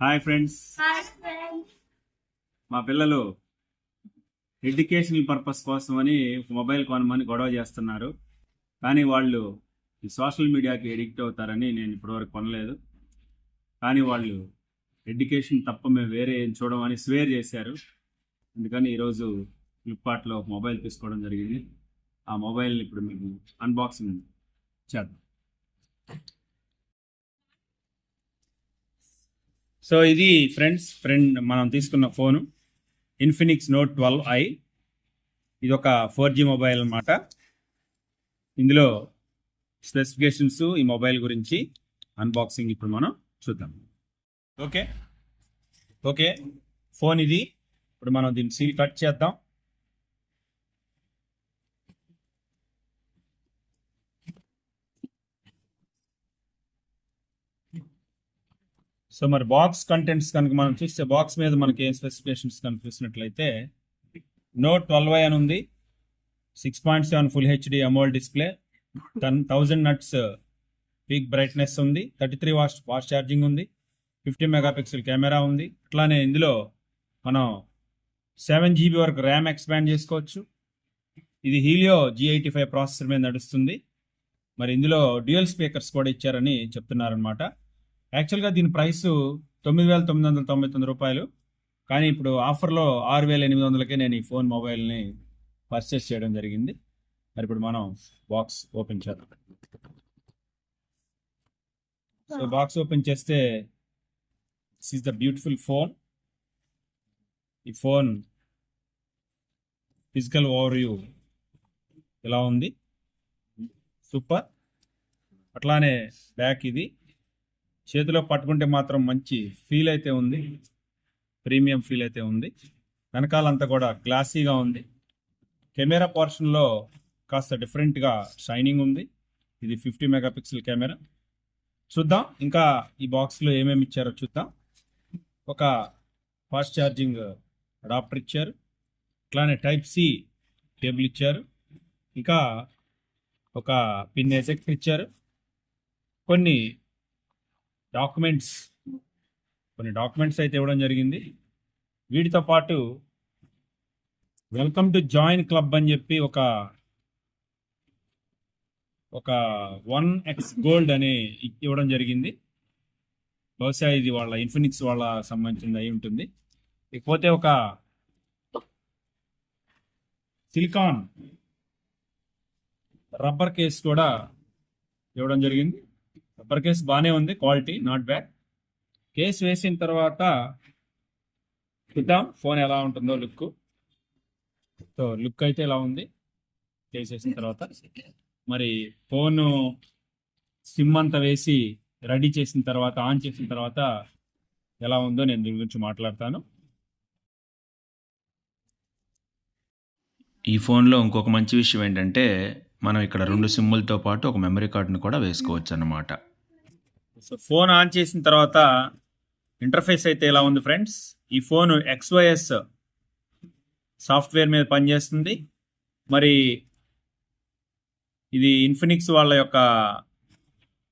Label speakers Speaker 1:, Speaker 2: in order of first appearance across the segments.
Speaker 1: Hi friends. మా పిల్లలు educational purpose కోసం అని మొబైల్ కొనమని గొడవ చేస్తున్నారు. కానీ వాళ్ళు ఈ సోషల్ మీడియాకి ఎడిక్ట్ అవుతారని నేను ఇప్పటివరకు కొనలేదు. కానీ వాళ్ళు ఎడ్యుకేషన్ తప్ప మేము వేరే ఏం చూడమని స్వేర్ చేశారు. అందుకని ఈరోజు ఫ్లిప్కార్ట్లో మొబైల్ తీసుకోవడం జరిగింది. ఆ మొబైల్ని ఇప్పుడు మీకు అన్బాక్సింగ్ చేద్దాం. సో ఇది ఫ్రెండ్ మనం తీసుకున్న ఫోను ఇన్ఫినిక్స్ నోట్ 12i. ఇది ఒక 4G మొబైల్ అన్నమాట. ఇందులో స్పెసిఫికేషన్స్, ఈ మొబైల్ గురించి అన్బాక్సింగ్ ఇప్పుడు మనం చూద్దాం. ఓకే ఫోన్ ఇది. ఇప్పుడు మనం దీన్ని సీల్ కట్ చేద్దాం. సో మరి బాక్స్ కంటెంట్స్ కనుక మనం చూస్తే బాక్స్ మీద మనకి ఏం స్పెసిఫికేషన్స్ కనిపిస్తున్నట్లయితే నోట్ 12i అని ఉంది. 6.7 full HD AMOLED display, 1000 nuts peak brightness ఉంది, 33 వాట్స్ ఫాస్ట్ ఛార్జింగ్ ఉంది, 50 మెగాపిక్సెల్ కెమెరా ఉంది. అట్లానే ఇందులో మనం 7GB వరకు ర్యామ్ ఎక్స్పాండ్ చేసుకోవచ్చు. ఇది హీలియో G85 ప్రాసెసర్ మీద నడుస్తుంది. మరి ఇందులో డ్యూయల్ స్పీకర్స్ కూడా ఇచ్చారని చెప్తున్నారనమాట. యాక్చువల్గా దీని ప్రైస్ 9,999 రూపాయలు. కానీ ఇప్పుడు ఆఫర్లో 6,800కే నేను ఈ ఫోన్ మొబైల్ని పర్చేస్ చేయడం జరిగింది. మరి ఇప్పుడు మనం బాక్స్ ఓపెన్ చేద్దాం. సో బాక్స్ ఓపెన్ చేస్తే this is the beautiful phone. ఈ ఫోన్ ఫిజికల్ ఓవర్వ్యూ ఇలా ఉంది, సూపర్. అట్లానే బ్యాక్ ఇది చేతిలో పట్టుకుంటే మాత్రం మంచి ఫీల్ అయితే ఉంది, ప్రీమియం ఫీల్ అయితే ఉంది. వెనకాలంతా కూడా గ్లాసీగా ఉంది. కెమెరా పోర్షన్లో కాస్త డిఫరెంట్గా షైనింగ్ ఉంది. ఇది 50 మెగాపిక్సెల్ కెమెరా. చూద్దాం ఇంకా ఈ బాక్స్లో ఏమేమి ఇచ్చారో చూద్దాం. ఒక ఫాస్ట్ ఛార్జింగ్ అడాప్టర్ ఇచ్చారు. అట్లానే టైప్-C కేబుల్ ఇచ్చారు. ఇంకా ఒక పిన్ ఎజెక్టర్ ఇచ్చారు. కొన్ని డాక్యుమెంట్స్ అయితే ఇవ్వడం జరిగింది. వీటితో పాటు వెల్కమ్ టు జాయిన్ క్లబ్ అని చెప్పి ఒక 1x గోల్డ్ అని ఇవ్వడం జరిగింది. బహుశా ఇది వాళ్ళ ఇన్ఫినిక్స్ వాళ్ళ సంబంధించింది అయి ఉంటుంది. ఇకపోతే ఒక సిలికాన్ రబ్బర్ కేస్ కూడా ఇవ్వడం జరిగింది. రబ్బర్ కేస్ బాగానే ఉంది, క్వాలిటీ నాట్ బ్యాడ్. కేస్ వేసిన తర్వాత చూద్దాం ఫోన్ ఎలా ఉంటుందో లుక్. సో లుక్ అయితే ఇలా ఉంది కేస్ వేసిన తర్వాత. మరి ఫోను సిమ్ అంతా వేసి రెడీ చేసిన తర్వాత, ఆన్ చేసిన తర్వాత ఎలా ఉందో నేను దీని గురించి మాట్లాడతాను.
Speaker 2: ఈ ఫోన్లో ఇంకొక మంచి విషయం ఏంటంటే మనం ఇక్కడ 2 సిమ్ములతో పాటు ఒక మెమరీ కార్డును కూడా వేసుకోవచ్చు అన్నమాట.
Speaker 1: సో ఫోన్ ఆన్ చేసిన తర్వాత ఇంటర్ఫేస్ అయితే ఎలా ఉంది ఫ్రెండ్స్. ఈ ఫోన్ XOS సాఫ్ట్వేర్ మీద పనిచేస్తుంది. మరి ఇది ఇన్ఫినిక్స్ వాళ్ళ యొక్క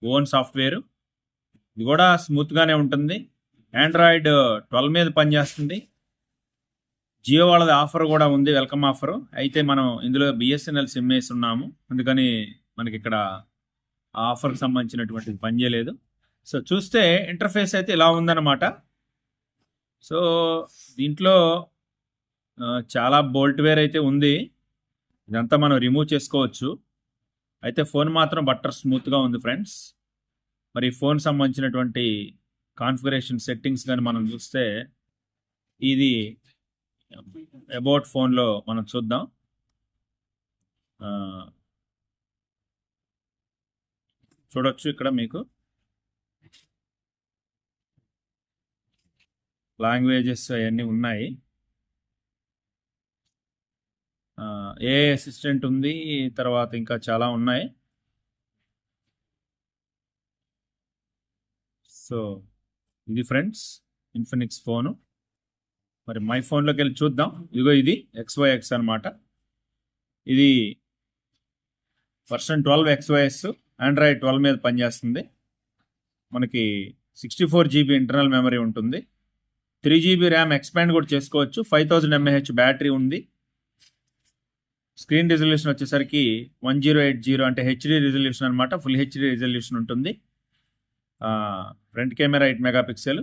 Speaker 1: ఓన్ సాఫ్ట్వేరు. ఇది కూడా స్మూత్గానే ఉంటుంది. ఆండ్రాయిడ్ 12 మీద పనిచేస్తుంది. జియో వాళ్ళది ఆఫర్ కూడా ఉంది, వెల్కమ్ ఆఫర్. అయితే మనం ఇందులో BSNL సిమ్ వేసి ఉన్నాము, అందుకని మనకి ఇక్కడ ఆ ఆఫర్కి సంబంధించినటువంటిది పనిచేయలేదు. సో చూస్తే ఇంటర్ఫేస్ అయితే ఇలా ఉందన్నమాట. సో దీంట్లో చాలా బోల్ట్వేర్ అయితే ఉంది. ఇదంతా మనం రిమూవ్ చేసుకోవచ్చు. అయితే ఫోన్ మాత్రం బట్టర్ స్మూత్గా ఉంది ఫ్రెండ్స్. మరి ఫోన్ సంబంధించినటువంటి కాన్ఫిగరేషన్ సెట్టింగ్స్ కానీ మనం చూస్తే ఇది అబౌట్ ఫోన్లో మనం చూద్దాం. చూడొచ్చు ఇక్కడ మీకు లాంగ్వేజెస్ అవన్నీ ఉన్నాయి. AI అసిస్టెంట్ ఉంది, తర్వాత ఇంకా చాలా ఉన్నాయి. సో ఇది ఫ్రెండ్స్ ఇన్ఫినిక్స్ ఫోను. మరి మై ఫోన్లోకి వెళ్ళి చూద్దాం. ఇదిగో ఇది XYX అనమాట. ఇది వర్షన్ 12 XOS ఆండ్రాయిడ్ 12 మీద పనిచేస్తుంది. మనకి 64 GB ఇంటర్నల్ మెమరీ ఉంటుంది. 3 GB ర్యామ్ ఎక్స్పాండ్ కూడా చేసుకోవచ్చు. 5000 mAh బ్యాటరీ ఉంది. స్క్రీన్ రిజల్యూషన్ వచ్చేసరికి 1080 అంటే హెచ్డి రిజల్యూషన్ అనమాట. ఫుల్ హెచ్డి రిజల్యూషన్ ఉంటుంది. Front camera 8 megapixel,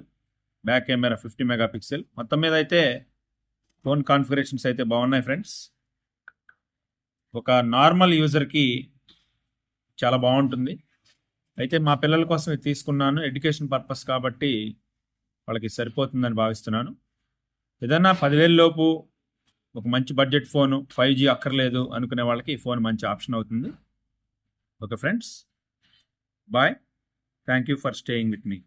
Speaker 1: back camera 50 megapixel. మొత్తం మీద అయితే ఫోన్ కాన్ఫిగరేషన్స్ అయితే బాగున్నాయి ఫ్రెండ్స్. ఒక నార్మల్ యూజర్కి చాలా బాగుంటుంది. అయితే మా పిల్లల కోసం ఇది తీసుకున్నాను, ఎడ్యుకేషన్ పర్పస్ కాబట్టి వాళ్ళకి సరిపోతుందని భావిస్తున్నాను. ఏదన్నా 10,000 లోపు ఒక మంచి బడ్జెట్ ఫోను, 5G అక్కర్లేదు అనుకునే వాళ్ళకి ఈ ఫోన్ మంచి ఆప్షన్ అవుతుంది. Okay friends, bye. Thank you for staying with me.